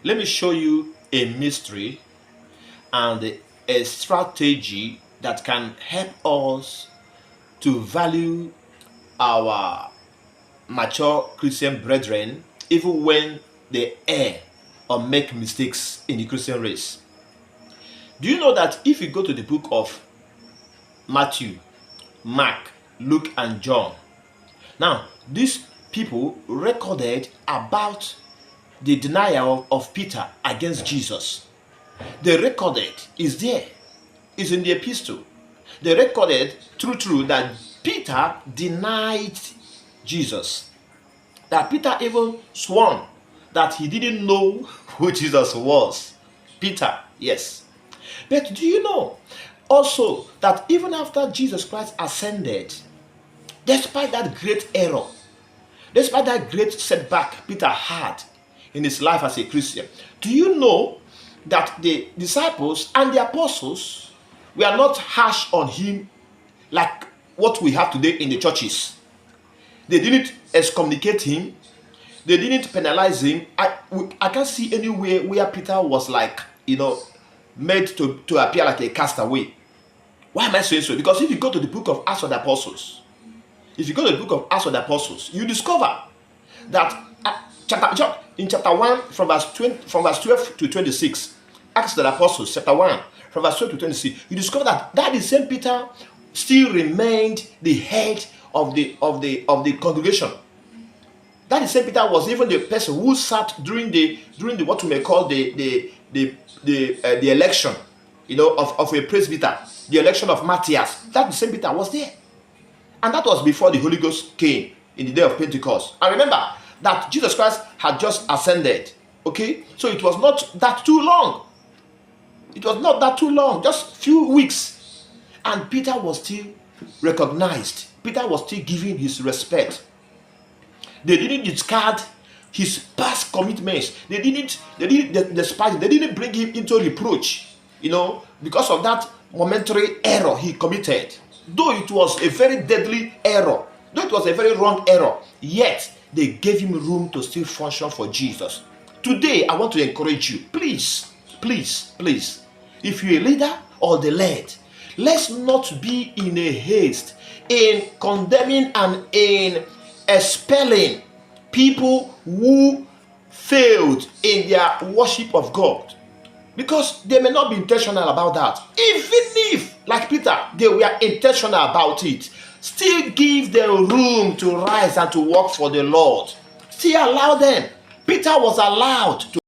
Let me show you a mystery and a strategy that can help us to value our mature Christian brethren even when they err or make mistakes in the Christian race. Do you know that if you go to the book of Matthew, Mark, Luke, and John, now these people recorded about the denial of Peter against Jesus. They recorded, is there, is in the epistle. They recorded true that Peter denied Jesus. That Peter even sworn that he didn't know who Jesus was. Peter, yes. But do you know also that even after Jesus Christ ascended, despite that great error, despite that great setback Peter had in his life as a Christian, do you know that the disciples and the apostles were not harsh on him like what we have today in the churches? They didn't excommunicate him. They didn't penalize him. I can't see anywhere where Peter was like, made to appear like a castaway. Why am I saying so? Because if you go to the book of Acts of the Apostles, you discover that in chapter 1 from verse 12 to 26, Acts of the Apostles, chapter 1 from verse 12 to 26, you discover that the same Peter still remained the head of the congregation. That same Peter was even the person who sat during the what we may call the election, of a presbyter, the election of Matthias. That the same Peter was there, and that was before the Holy Ghost came in the day of Pentecost. And remember that Jesus Christ had just ascended. Okay, so it was not that too long. Just few weeks, and Peter was still recognized. Peter was still given his respect. They didn't discard his past commitments. They didn't despise him. They didn't bring him into reproach, because of that momentary error he committed. Though it was a very deadly error, though it was a very wrong error, yet they gave him room to still function for Jesus. Today, I want to encourage you, please, if you're a leader or the led, let's not be in a haste in condemning and in expelling people who failed in their worship of God, because they may not be intentional about that. Even if, like Peter, they were intentional about it, still give them room to rise and to work for the Lord. Still allow them. Peter was allowed to